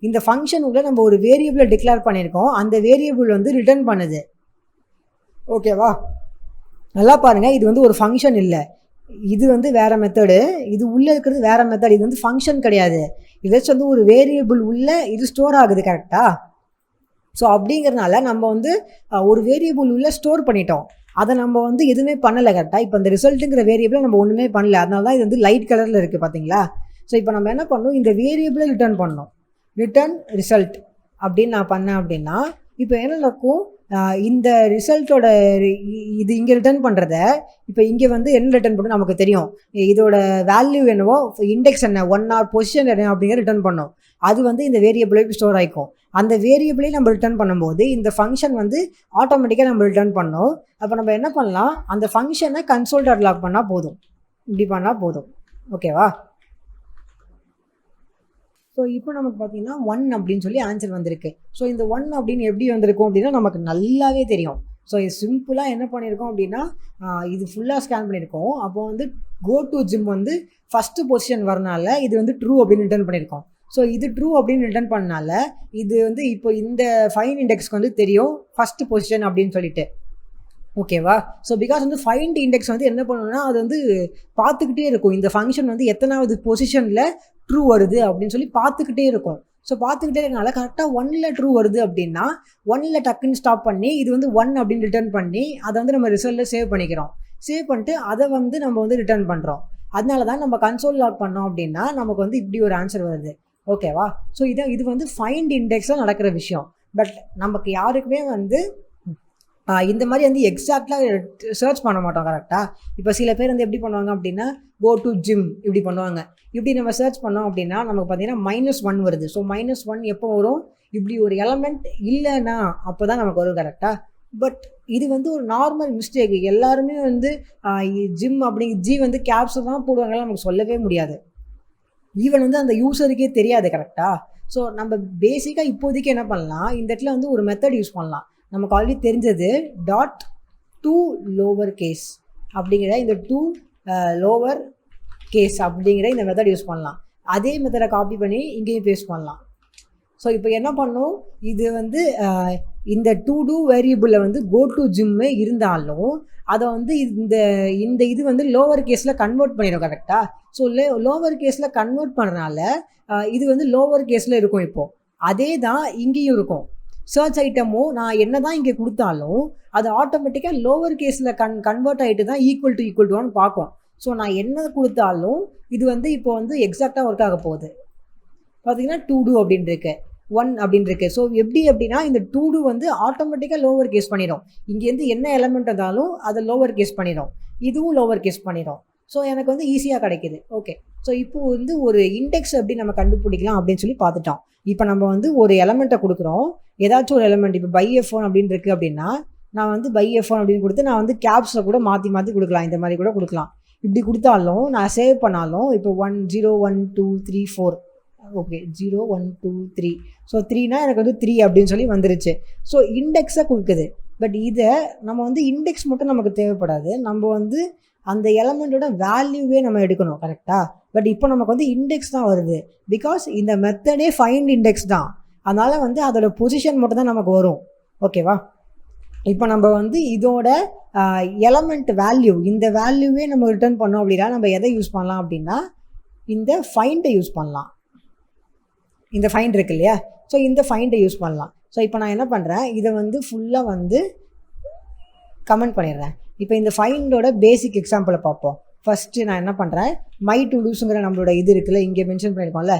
இந்த ஃபங்க்ஷன் உள்ள நம்ம ஒரு வேரியபிளை டிக்ளேர் பண்ணியிருக்கோம், அந்த வேரியபிள் வந்து ரிட்டர்ன் பண்ணுது. ஓகேவா. நல்லா பாருங்கள், இது வந்து ஒரு ஃபங்க்ஷன் இல்லை, இது வந்து வேறு மெத்தடு, இது உள்ளே இருக்கிறது வேறு மெத்தட். இது வந்து ஃபங்க்ஷன் கிடையாது, இதாச்சும் வந்து ஒரு வேரியபிள் உள்ள இது ஸ்டோர் ஆகுது கரெக்டாக. ஸோ அப்படிங்கிறதுனால நம்ம வந்து ஒரு வேரியபிள் உள்ள ஸ்டோர் பண்ணிட்டோம், அதை நம்ம வந்து எதுவுமே பண்ணலை கரெக்டாக. இப்போ இந்த ரிசல்ட்டுங்கிற வேரியபிளை நம்ம ஒன்றுமே பண்ணல, அதனால தான் இது வந்து லைட் கலரில் இருக்குது பார்த்தீங்களா. ஸோ இப்போ நம்ம என்ன பண்ணணும், இந்த வேரியபிளை ரிட்டர்ன் பண்ணணும். ரிட்டர்ன் ரிசல்ட் அப்படின்னு நான் பண்ணேன் அப்படின்னா இப்போ என்ன நடக்கும், இந்த ரிசல்ட்டோட இது இங்கே ரிட்டர்ன் பண்ணுறத இப்போ இங்கே வந்து என்ன ரிட்டர்ன் பண்ணணும் நமக்கு தெரியும். இதோட வேல்யூ என்னவோ, இண்டெக்ஸ் என்ன, 1 ஆர் பொசிஷன் என்ன அப்படிங்கிற ரிட்டர்ன் பண்ணோம். அது வந்து இந்த வேரியபிளை ஸ்டோர் ஆகிக்கும். அந்த வேரியபிளை நம்ம ரிட்டர்ன் பண்ணும்போது இந்த ஃபங்க்ஷன் வந்து ஆட்டோமேட்டிக்காக நம்ம ரிட்டர்ன் பண்ணோம். அப்போ நம்ம என்ன பண்ணலாம், அந்த ஃபங்க்ஷனை கன்சோல் டாட் லாக் பண்ணால் போதும், இப்படி பண்ணால் போதும். ஓகேவா. ஸோ இப்போ நமக்கு பார்த்தீங்கன்னா 1 அப்படின்னு சொல்லி ஆன்சர் வந்திருக்கு. ஸோ இந்த 1 அப்படின்னு எப்படி வந்திருக்கும் அப்படின்னா நமக்கு நல்லாவே தெரியும். ஸோ இது சிம்பிளாக என்ன பண்ணியிருக்கோம் அப்படின்னா இது ஃபுல்லாக ஸ்கேன் பண்ணியிருக்கோம். அப்போ வந்து கோ டு ஜிம் வந்து ஃபஸ்ட்டு பொசிஷன் வரனால இது வந்து ட்ரூ அப்படின்னு ரிட்டர்ன் பண்ணியிருக்கோம். ஸோ இது ட்ரூ அப்படின்னு ரிட்டர்ன் பண்ணனால இது வந்து இப்போ இந்த ஃபைண்ட் இண்டெக்ஸ்க்கு வந்து தெரியும் ஃபஸ்ட்டு பொசிஷன் அப்படின்னு சொல்லிட்டு. ஓகேவா. ஸோ பிகாஸ் வந்து ஃபைண்ட் இண்டெக்ஸ் வந்து என்ன பண்ணணும்னா அது வந்து பார்த்துக்கிட்டே இருக்கும், இந்த ஃபங்க்ஷன் வந்து எத்தனாவது பொசிஷனில் ட்ரூ வருது அப்படின்னு சொல்லி பார்த்துக்கிட்டே இருக்கும். ஸோ பார்த்துக்கிட்டே இருக்கனால கரெக்டாக 1ல் ட்ரூ வருது அப்படின்னா 1ல் டக்குன்னு ஸ்டாப் பண்ணி இது வந்து 1 அப்படின்னு ரிட்டர்ன் பண்ணி அதை வந்து நம்ம ரிசல்ட்டில் சேவ் பண்ணிக்கிறோம். சேவ் பண்ணிட்டு அதை வந்து நம்ம வந்து ரிட்டர்ன் பண்ணுறோம். அதனால தான் நம்ம கன்சோல் லாக் பண்ணோம் அப்படின்னா நமக்கு வந்து இப்படி ஒரு ஆன்சர் வருது. ஓகேவா. ஸோ இது வந்து ஃபைண்ட் இண்டெக்ஸில் நடக்கிற விஷயம். பட் நமக்கு யாருக்குமே வந்து இந்த மாதிரி வந்து எக்ஸாக்டாக சர்ச் பண்ண மாட்டோம் கரெக்டாக. இப்போ சில பேர் வந்து எப்படி பண்ணுவாங்க அப்படின்னா கோ டு ஜிம் இப்படி பண்ணுவாங்க. இப்படி நம்ம சர்ச் பண்ணோம் அப்படின்னா நமக்கு பார்த்தீங்கன்னா -1 வருது. ஸோ -1 எப்போ வரும், இப்படி ஒரு எலமெண்ட் இல்லைன்னா அப்போ தான் நமக்கு வரும் கரெக்டாக. பட் இது வந்து ஒரு நார்மல் மிஸ்டேக். எல்லாருமே வந்து ஜிம் ஜி வந்து கேப்ஸ் தான் போடுவாங்கலாம் நமக்கு சொல்லவே முடியாது. ஈவன் வந்து அந்த யூஸருக்கே தெரியாது கரெக்டாக. ஸோ நம்ம பேசிக்காக இப்போதைக்கு என்ன பண்ணலாம், இந்த இடத்துல வந்து ஒரு மெத்தட் யூஸ் பண்ணலாம். நமக்கு ஆல்ரெடி தெரிஞ்சது டாட் டூ லோவர் கேஸ் அப்படிங்கிற இந்த டூ லோவர் கேஸ் அப்படிங்கிற இந்த மெத்தட் யூஸ் பண்ணலாம். அதே மெத்தடை காப்பி பண்ணி இங்கேயும் பேஸ்ட் பண்ணலாம். ஸோ இப்போ என்ன பண்ணணும், இது வந்து இந்த டூ டூ வேரியபிளில் வந்து கோ டு ஜிம்மு இருந்தாலும் அதை வந்து இந்த இது வந்து லோவர் கேஸில் கன்வெர்ட் பண்ணிடும் கரெக்டாக. ஸோ லோவர் கேஸில் கன்வெர்ட் பண்ணுறதுனால இது வந்து லோவர் கேஸில் இருக்கும். இப்போது அதே தான் இங்கேயும் இருக்கும். சர்ச் ஐட்டமும் நான் என்ன தான் இங்கே கொடுத்தாலும் அது ஆட்டோமேட்டிக்காக லோவர் கேஸில் கன்வெர்ட் ஆகிட்டு தான் ஈக்குவல் டு 1 பார்க்கும். ஸோ நான் என்ன கொடுத்தாலும் இது வந்து இப்போ வந்து எக்ஸாக்டாக ஒர்க் ஆக போகுது. பார்த்தீங்கன்னா 2 அப்படின்னு இருக்கு, 1 அப்படின்னு இருக்கு. ஸோ எப்படி அப்படின்னா இந்த 2 வந்து ஆட்டோமேட்டிக்காக லோவர் கேஸ் பண்ணிடும். இங்கேருந்து என்ன எலமெண்ட் இருந்தாலும் அதை லோவர் கேஸ் பண்ணிடும், இதுவும் லோவர் கேஸ் பண்ணிடும். ஸோ எனக்கு வந்து ஈஸியாக கிடைக்கிது. ஓகே. ஸோ இப்போ வந்து ஒரு இண்டெக்ஸ் எப்படி நம்ம கண்டுபிடிக்கலாம் அப்படின்னு சொல்லி பார்த்துட்டோம். இப்போ நம்ம வந்து ஒரு எலமெண்ட்டை கொடுக்குறோம், ஏதாச்சும் ஒரு எலமெண்ட். இப்போ பை F1 அப்படின்னு இருக்குது அப்படின்னா நான் வந்து பை F1 அப்படின்னு கொடுத்து நான் வந்து கேப்ஸில் கூட மாற்றி கொடுக்கலாம், இந்த மாதிரி கூட கொடுக்கலாம். இப்படி கொடுத்தாலும் நான் சேவ் பண்ணாலும் இப்போ 1 0 1 2 3 4 ஓகே 0 1 2 3 ஸோ 3னா எனக்கு வந்து 3 அப்படின்னு சொல்லி வந்துருச்சு. ஸோ இண்டெக்ஸை கொடுக்குது. பட் இதை நம்ம வந்து இண்டெக்ஸ் மட்டும் நமக்கு தேவைப்படாது, நம்ம வந்து அந்த எலமெண்ட்டோட வேல்யூவே நம்ம எடுக்கணும் கரெக்டாக. பட் இப்போ நமக்கு வந்து இண்டெக்ஸ் தான் வருது, பிகாஸ் இந்த மெத்தடே ஃபைண்ட் இண்டெக்ஸ் தான். அதனால் வந்து அதோட பொசிஷன் மட்டும் தான் நமக்கு வரும். ஓகேவா. இப்போ நம்ம வந்து இதோட எலமெண்ட் வேல்யூ, இந்த வேல்யூவே நம்ம ரிட்டர்ன் பண்ணோம் அப்படின்னா நம்ம எதை யூஸ் பண்ணலாம் அப்படின்னா இந்த ஃபைண்டை யூஸ் பண்ணலாம். இந்த ஃபைண்ட் இருக்கு இல்லையா, ஸோ இந்த ஃபைண்டை யூஸ் பண்ணலாம். ஸோ இப்போ நான் என்ன பண்ணுறேன், இதை வந்து ஃபுல்லாக வந்து கமெண்ட் பண்ணிடுறேன். இப்போ இந்த ஃபைண்டோட பேசிக் எக்ஸாம்பிளை பார்ப்போம். ஃபஸ்ட்டு நான் என்ன பண்ணுறேன், மை டு டூஸுங்கிற நம்மளோட இது இருக்குல்ல, இங்கே மென்ஷன் பண்ணியிருக்கோம்ல,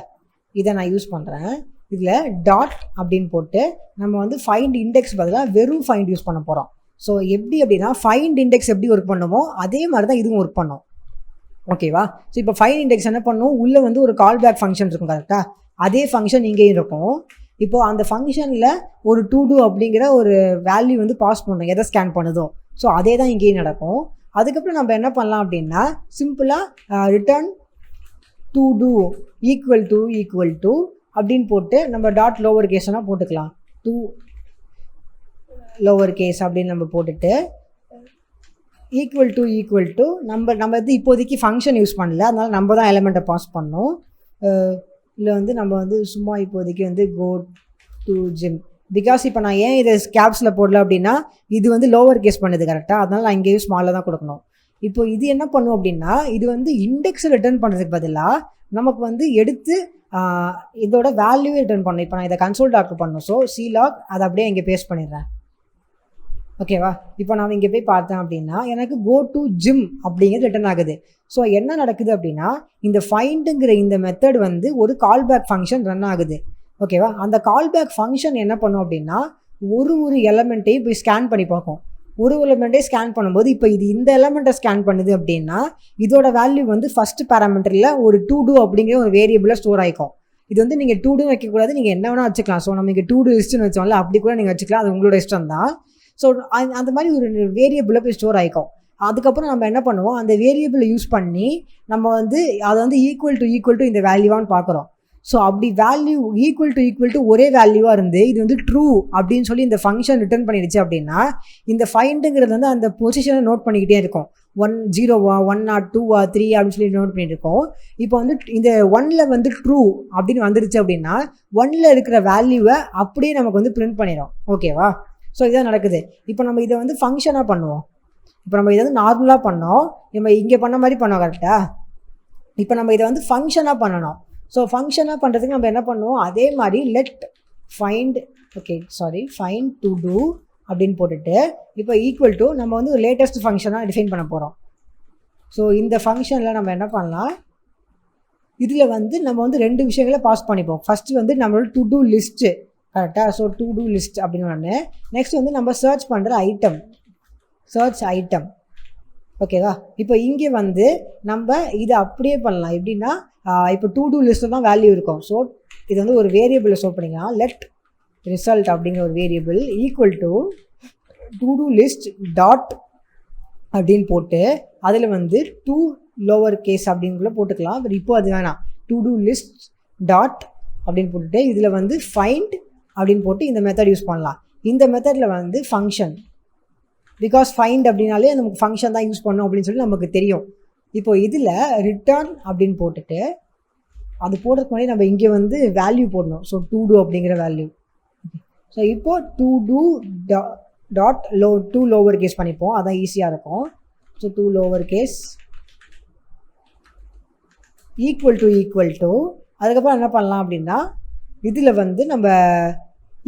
இதை நான் யூஸ் பண்ணுறேன். இதில் டாட் அப்படின்னு போட்டு நம்ம வந்து ஃபைண்ட் இண்டெக்ஸ் பதிலாக வெறும் ஃபைண்ட் யூஸ் பண்ண போகிறோம். ஸோ எப்படி அப்படின்னா ஃபைண்ட் இண்டெக்ஸ் எப்படி ஒர்க் பண்ணுமோ அதே மாதிரி தான் இதுவும் ஒர்க் பண்ணும். ஓகேவா? ஸோ இப்போ ஃபைண்ட் இண்டெக்ஸ் என்ன பண்ணும், உள்ளே வந்து ஒரு கால் பேக் ஃபங்க்ஷன் இருக்கும் கரெக்டாக, அதே ஃபங்க்ஷன் இங்கேயும் இருக்கும். இப்போது அந்த ஃபங்க்ஷனில் ஒரு டு டூ அப்படிங்கிற ஒரு வேல்யூ வந்து பாஸ் பண்ணணும், எதை ஸ்கேன் பண்ணுதோ. ஸோ அதே தான் இங்கேயும் நடக்கும். அதுக்கப்புறம் நம்ம என்ன பண்ணலாம் அப்படின்னா சிம்பிளாக return todo equal to அப்படின்னு போட்டு நம்ம டாட் லோவர் கேஸ்னால் போட்டுக்கலாம். டூ லோவர் கேஸ் அப்படின்னு நம்ம போட்டுட்டு ஈக்குவல் டு நம்ம வந்து இப்போதைக்கு ஃபங்க்ஷன் யூஸ் பண்ணல, அதனால் நம்ம தான் எலிமெண்ட்டை பாஸ் பண்ணோம். இல்லை வந்து நம்ம வந்து சும்மா இப்போதைக்கு வந்து கோ டு ஜிம், பிகாஸ் இப்போ நான் ஏன் இதை கேப்ஸில் போடல அப்படின்னா இது வந்து லோவர் கேஸ் பண்ணுது கரெக்டாக, அதனால் நான் இங்கேயும் ஸ்மாலில் தான் கொடுக்கணும். இப்போ இது என்ன பண்ணும் அப்படின்னா இது வந்து இண்டெக்ஸை ரிட்டர்ன் பண்ணுறதுக்கு பதிலாக நமக்கு வந்து எடுத்து இதோட வேல்யூவே ரிட்டர்ன் பண்ணணும். இப்போ நான் இதை கன்சோல் டாக் பண்ணணும். ஸோ சிலாக் அதை அப்படியே இங்கே பேஸ்ட் பண்ணிடுறேன். ஓகேவா? இப்போ நான் இங்கே போய் பார்த்தேன் அப்படின்னா எனக்கு கோ டு ஜிம் அப்படிங்கிறது ரிட்டர்ன் ஆகுது. ஸோ என்ன நடக்குது அப்படின்னா இந்த ஃபைண்டுங்கிற இந்த மெத்தட் வந்து ஒரு கால் பேக் ஃபங்க்ஷன் ரன் ஆகுது. ஓகேவா? அந்த கால் பேக் ஃபங்க்ஷன் என்ன பண்ணும் அப்படின்னா ஒரு எலமெண்ட்டையும் போய் ஸ்கேன் பண்ணி பார்க்கும். ஒரு எலமெண்ட்டே ஸ்கேன் பண்ணும்போது இப்போ இது இந்த எலமெண்ட்டை ஸ்கேன் பண்ணுது அப்படின்னா இதோட வேல்யூ வந்து ஃபஸ்ட் பேராமீட்டரில் ஒரு டு டூ அப்படிங்கிற ஒரு வேரியபிளாக ஸ்டோர் ஆகிக்கும். இது வந்து நீங்கள் டூ டூ வைக்கக்கூடாது, நீங்கள் என்ன வேணால் வச்சுக்கலாம். ஸோ நம்ம இங்கே டூ டூ லிஸ்ட்டுன்னு வச்சோம்ல, அப்படி கூட நீங்கள் வச்சுக்கலாம், அது உங்களோட இஷ்டம் தான். ஸோ அந்த மாதிரி ஒரு வேரியபிளில் போய் ஸ்டோர் ஆகிக்கும். அதுக்கப்புறம் நம்ம என்ன பண்ணுவோம், அந்த வேரியபிளை யூஸ் பண்ணி நம்ம வந்து அதை வந்து ஈக்குவல் டு இந்த வேல்யூவான்னு பார்க்குறோம். ஸோ அப்படி வேல்யூ ஈக்குவல் டு ஒரே வேல்யூவாக இருந்து இது வந்து ட்ரூ அப்படின்னு சொல்லி இந்த ஃபங்க்ஷன் ரிட்டர்ன் பண்ணிடுச்சு அப்படின்னா இந்த ஃபைண்டுங்கிறது வந்து அந்த பொசிஷனை நோட் பண்ணிக்கிட்டே இருக்கும். 1 0வா 1 or 2வா 3 அப்படின்னு சொல்லி நோட் பண்ணிட்டு இருக்கோம். இப்போ வந்து இந்த 1ல் வந்து ட்ரூ அப்படின்னு வந்துருச்சு அப்படின்னா 1ல் இருக்கிற வேல்யூவை அப்படியே நமக்கு வந்து பிரிண்ட் பண்ணிடும். ஓகேவா? ஸோ இதான் நடக்குது. இப்போ நம்ம இதை வந்து ஃபங்க்ஷனாக பண்ணுவோம். இப்போ நம்ம இதை வந்து நார்மலாக பண்ணோம், நம்ம இங்கே பண்ண மாதிரி பண்ணோம் கரெக்டாக. இப்போ நம்ம இதை வந்து ஃபங்க்ஷனாக பண்ணணும். ஸோ ஃபங்க்ஷனாக பண்ணுறதுக்கு நம்ம என்ன பண்ணுவோம், அதே மாதிரி ஃபைண்ட் டு டூ அப்படின்னு போட்டுட்டு இப்போ ஈக்குவல் டு நம்ம வந்து ஒரு லேட்டஸ்ட் ஃபங்க்ஷனாக டிஃபைன் பண்ண போகிறோம். ஸோ இந்த ஃபங்க்ஷனில் நம்ம என்ன பண்ணலாம், இதில் வந்து நம்ம வந்து 2 விஷயங்களை பாஸ் பண்ணிப்போம். ஃபஸ்ட்டு வந்து நம்மளோட டு டூ லிஸ்ட்டு கரெக்டாக. ஸோ டு டூ லிஸ்ட் அப்படின்னு ஒன்று. நெக்ஸ்ட் வந்து நம்ம சர்ச் பண்ணுற ஐட்டம். ஓகேவா? இப்போ இங்கே வந்து நம்ம இதை அப்படியே பண்ணலாம். எப்படின்னா இப்போ டு டூ லிஸ்ட்டில் தான் வேல்யூ இருக்கும். ஸோ இது வந்து ஒரு வேரியபிளை ஸ்டோர் பண்ணிக்கலாம். லெட் ரிசல்ட் அப்படிங்கிற ஒரு variable equal to to list dot அப்படின்னு போட்டு அதில் வந்து 2 லோவர் கேஸ் அப்படின்குள்ளே போட்டுக்கலாம். பட் இப்போ அது வேணாம், டூ லிஸ்ட் டாட் அப்படின்னு போட்டுட்டு இதில் வந்து ஃபைண்ட் அப்படின்னு போட்டு இந்த மெத்தட் யூஸ் பண்ணலாம். இந்த மெத்தடில் வந்து ஃபங்க்ஷன், பிகாஸ் ஃபைண்ட் அப்படின்னாலே நமக்கு ஃபங்க்ஷன் தான் யூஸ் பண்ணோம் அப்படின்னு சொல்லி நமக்கு தெரியும். இப்போ இதில் ரிட்டர்ன் அப்படின்னு போட்டுட்டு அது போடுறதுக்கு முன்னாடி நம்ம இங்கே வந்து வேல்யூ போடணும். ஸோ டு டூ அப்படிங்கிற வேல்யூ. ஸோ இப்போ todo dot lower case பண்ணிப்போம், அதான் ஈஸியாக இருக்கும். So 2 lower case equal to அதுக்கப்புறம் என்ன பண்ணலாம் அப்படின்னா இதில் வந்து நம்ம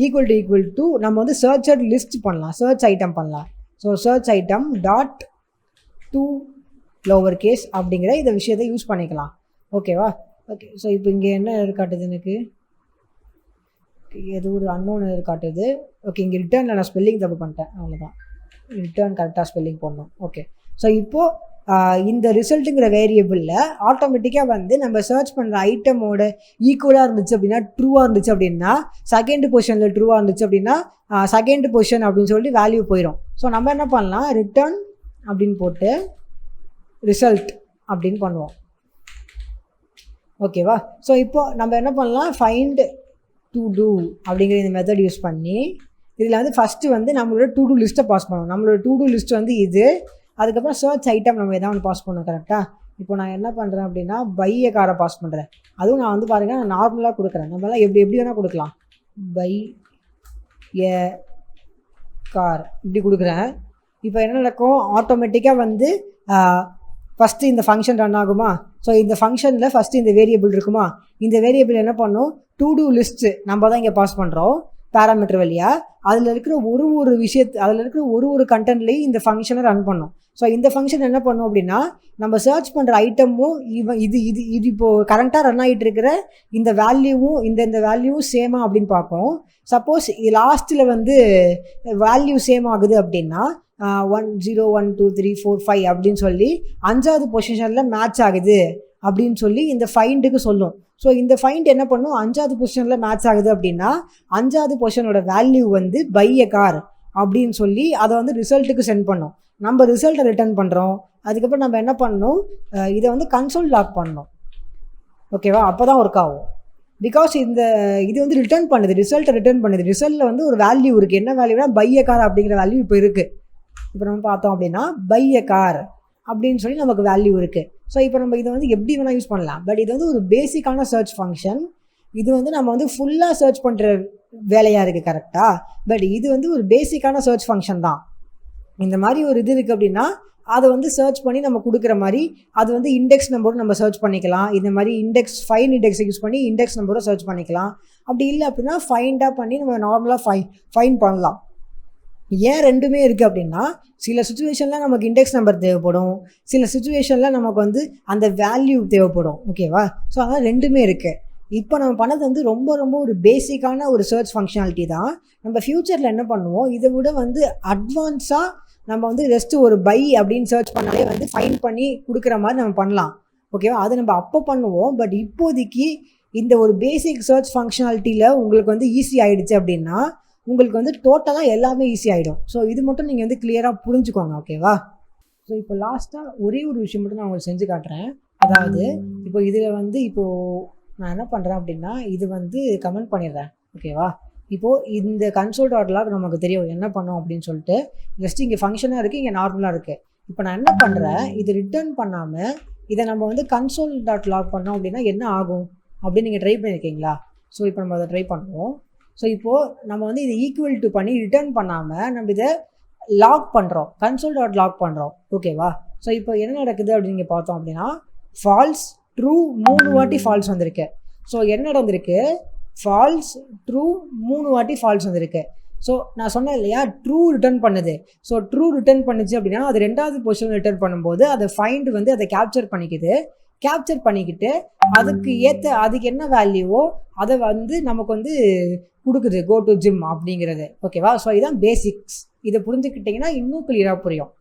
ஈக்குவல் டு நம்ம வந்து சர்ச்சட் லிஸ்ட் பண்ணலாம், சர்ச் ஐட்டம் பண்ணலாம். So search item dot 2 lower case அப்படிங்கிற இந்த விஷயத்தை யூஸ் பண்ணிக்கலாம். ஓகேவா? ஓகே. ஸோ இப்போ இங்கே என்ன காட்டுது, எனக்கு ஏதோ ஒரு அன்னோன் காட்டுது. ஓகே, இங்கே ரிட்டர்னில் நான் ஸ்பெல்லிங் தப்பு பண்ணிட்டேன், அவ்வளோதான். ரிட்டர்ன் கரெக்டாக ஸ்பெல்லிங் பண்ணணும். ஓகே. ஸோ இப்போது இந்த ரிசல்ட்டுங்கிற வேரியபிளில் ஆட்டோமேட்டிக்காக வந்து நம்ம சர்ச் பண்ணுற ஐட்டமோட ஈக்குவலாக இருந்துச்சு அப்படின்னா ட்ரூவாக இருந்துச்சு அப்படின்னா செகண்ட் பொசிஷனில் ட்ரூவாக இருந்துச்சு அப்படின்னா செகண்ட் பொசிஷன் அப்படின்னு சொல்லிட்டு வேல்யூ போயிடும். ஸோ நம்ம என்ன பண்ணலாம், ரிட்டர்ன் அப்படின்னு போட்டு ரிசல்ட் அப்படின்னு பண்ணுவோம். ஓகேவா? ஸோ இப்போது நம்ம என்ன பண்ணலாம், ஃபைண்ட் டு டூ அப்படிங்கிற இந்த மெத்தட் யூஸ் பண்ணி இதில் வந்து ஃபஸ்ட்டு வந்து நம்மளோட டு டூ லிஸ்ட்டை பாஸ் பண்ணுவோம். நம்மளோட டு டூ லிஸ்ட் வந்து இது. அதுக்கப்புறம் சர்ச் ஐட்டம் நம்ம எதாவது ஒன்று பாஸ் பண்ணோம் கரெக்டாக. இப்போ நான் என்ன பண்ணுறேன் அப்படின்னா பையை காரை பாஸ் பண்ணுறேன். அதுவும் நான் வந்து பாருங்கள், நான் நார்மலாக கொடுக்குறேன். நம்மளாம் எப்படி வேணால் கொடுக்கலாம். பை ஏ கார் இப்படி கொடுக்குறேன். இப்போ என்ன நடக்கும், ஆட்டோமேட்டிக்காக வந்து ஃபஸ்ட்டு இந்த ஃபங்க்ஷன் ரன் ஆகுமா? ஸோ இந்த ஃபங்க்ஷனில் ஃபஸ்ட்டு இந்த வேரியபிள் இருக்குமா? இந்த வேரியபிள் என்ன பண்ணும், டு டூ லிஸ்ட்டு நம்ம தான் இங்கே பாஸ் பண்ணுறோம் பேராமீட்டர் வழியாக. அதில் இருக்கிற ஒரு விஷயத்து, அதில் இருக்கிற ஒரு கண்டென்ட்லேயும் இந்த ஃபங்க்ஷனை ரன் பண்ணும். ஸோ இந்த ஃபங்க்ஷன் என்ன பண்ணும் அப்படின்னா, நம்ம சர்ச் பண்ணுற ஐட்டமும் இது இது இது இப்போது கரண்ட்டாக ரன் ஆகிட்டு இருக்கிற இந்த வேல்யூவும் இந்த வேல்யூவும் சேமா அப்படின்னு பார்க்கும். சப்போஸ் லாஸ்ட்டில் வந்து வேல்யூ சேம் ஆகுது அப்படின்னா 1 0 1 2 3 4 5 அப்படின்னு சொல்லி 5வது பொசிஷனில் மேட்ச் ஆகுது அப்படின்னு சொல்லி இந்த ஃபைண்டுக்கு சொல்லும். ஸோ இந்த ஃபைண்ட் என்ன பண்ணும், 5வது பொசிஷனில் மேட்ச் ஆகுது அப்படின்னா 5வது பொசிஷனோட வேல்யூ வந்து பை எ கார் அப்படின்னு சொல்லி அதை வந்து ரிசல்ட்டுக்கு சென்ட் பண்ணும். நம்ம ரிசல்ட்டை ரிட்டர்ன் பண்ணுறோம். அதுக்கப்புறம் நம்ம என்ன பண்ணணும், இதை வந்து கன்சோல் லாக் பண்ணணும். ஓகேவா? அப்போ தான் ஒர்க் ஆகும். பிகாஸ் இது வந்து ரிட்டர்ன் பண்ணுது, ரிசல்ட்டை ரிட்டர்ன் பண்ணுது. ரிசல்ட்டில் வந்து ஒரு வேல்யூ இருக்குது. என்ன வேல்யூனா பை எ கார் அப்படிங்கிற வேல்யூ இப்போ இருக்குது. இப்போ நம்ம பார்த்தோம் அப்படின்னா பை எ கார் அப்படின்னு சொல்லி நமக்கு வேல்யூ இருக்குது. ஸோ இப்போ நம்ம இதை வந்து எப்படி வேணால் யூஸ் பண்ணலாம். பட் இது வந்து ஒரு பேசிக்கான சர்ச் ஃபங்க்ஷன். இது வந்து நம்ம வந்து ஃபுல்லாக சர்ச் பண்ணுற வேலையாக இருக்குது, கரெக்டாக? பட் இது வந்து ஒரு பேசிக்கான சர்ச் ஃபங்க்ஷன் தான். இந்த மாதிரி ஒரு இது இருக்குது அப்படின்னா அதை வந்து சர்ச் பண்ணி நம்ம கொடுக்குற மாதிரி அது வந்து இண்டெக்ஸ் நம்பரும் நம்ம சர்ச் பண்ணிக்கலாம். இந்த மாதிரி ஃபைன் இண்டெக்ஸை யூஸ் பண்ணி இண்டெக்ஸ் நம்பரும் சர்ச் பண்ணிக்கலாம். அப்படி இல்லை அப்படின்னா ஃபைண்டாக பண்ணி நம்ம நார்மலாக ஃபைன் பண்ணலாம். ஏன் ரெண்டுமே இருக்குது அப்படின்னா, சில சுச்சுவேஷனில் நமக்கு இண்டெக்ஸ் நம்பர் தேவைப்படும், சில சுச்சுவேஷனில் நமக்கு வந்து அந்த வேல்யூ தேவைப்படும். ஓகேவா? ஸோ அதனால் ரெண்டுமே இருக்குது. இப்போ நம்ம பண்ணது வந்து ரொம்ப ஒரு பேசிக்கான ஒரு சர்ச் ஃபங்க்ஷனாலிட்டி தான். நம்ம ஃப்யூச்சரில் என்ன பண்ணுவோம், இதை விட வந்து அட்வான்ஸாக நம்ம வந்து ஜஸ்ட்டு ஒரு பை அப்படின்னு சர்ச் பண்ணாலே வந்து ஃபைண்ட் பண்ணி கொடுக்குற மாதிரி நம்ம பண்ணலாம். ஓகேவா? அது நம்ம அப்போ பண்ணுவோம். பட் இப்போதைக்கு இந்த ஒரு பேசிக் சர்ச் ஃபங்க்ஷனாலிட்டியில் உங்களுக்கு வந்து ஈஸி ஆகிடுச்சு அப்படின்னா உங்களுக்கு வந்து டோட்டலாக எல்லாமே ஈஸி ஆகிடும். ஸோ இது மட்டும் நீங்கள் வந்து கிளியராக புரிஞ்சுக்கோங்க. ஓகேவா? ஸோ இப்போ லாஸ்ட்டாக ஒரே ஒரு விஷயம் மட்டும் நான் உங்களுக்கு செஞ்சு காட்டுறேன். அதாவது இப்போ இதில் வந்து இப்போது நான் என்ன பண்ணுறேன் அப்படின்னா, இது வந்து கமெண்ட் பண்ணிடுறேன். ஓகேவா? இப்போது இந்த கன்சோல் டாட் லாக் நமக்கு தெரியும் என்ன பண்ணோம் அப்படின்னு சொல்லிட்டு. ஜஸ்ட் இங்கே ஃபங்க்ஷனாக இருக்குது, இங்கே நார்மலாக இருக்குது. இப்போ நான் என்ன பண்ணுறேன், இது ரிட்டர்ன் பண்ணாமல் இதை நம்ம வந்து கன்சோல் டாட் லாக் பண்ணோம் அப்படின்னா என்ன ஆகும் அப்படின்னு நீங்கள் ட்ரை பண்ணியிருக்கீங்களா? ஸோ இப்போ நம்ம அதை ட்ரை பண்ணுவோம். ஸோ இப்போது நம்ம வந்து இதை ஈக்குவல் டு பண்ணி ரிட்டர்ன் பண்ணாமல் நம்ம இதை லாக் பண்ணுறோம், கன்சோல் டாட் லாக் பண்ணுறோம். ஓகேவா? ஸோ இப்போ என்ன நடக்குது அப்படின்னு நீங்கள் பார்த்தோம் அப்படின்னா ஃபால்ஸ் ட்ரூ 3 வாட்டி ஃபால்ஸ் வந்திருக்கு. ஸோ என்ன நடந்திருக்கு, ஃபால்ஸ் ட்ரூ 3 வாட்டி ஃபால்ஸ் வந்திருக்கு. ஸோ நான் சொன்னேன் இல்லையா, ட்ரூ ரிட்டர்ன் பண்ணுது. ஸோ ட்ரூ ரிட்டர்ன் பண்ணுச்சு அப்படின்னா அது 2வது பொசிஷன் ரிட்டர்ன் பண்ணும்போது அதை ஃபைண்ட் வந்து அதை கேப்சர் பண்ணிக்கிட்டு அதுக்கு என்ன வேல்யூவோ அதை வந்து நமக்கு வந்து கொடுக்குது, கோ டு ஜிம் அப்படிங்கிறது. ஓகேவா? ஸோ இதுதான் பேசிக்ஸ். இதை புரிஞ்சுக்கிட்டிங்கன்னா இன்னும் கிளியராக புரியும்.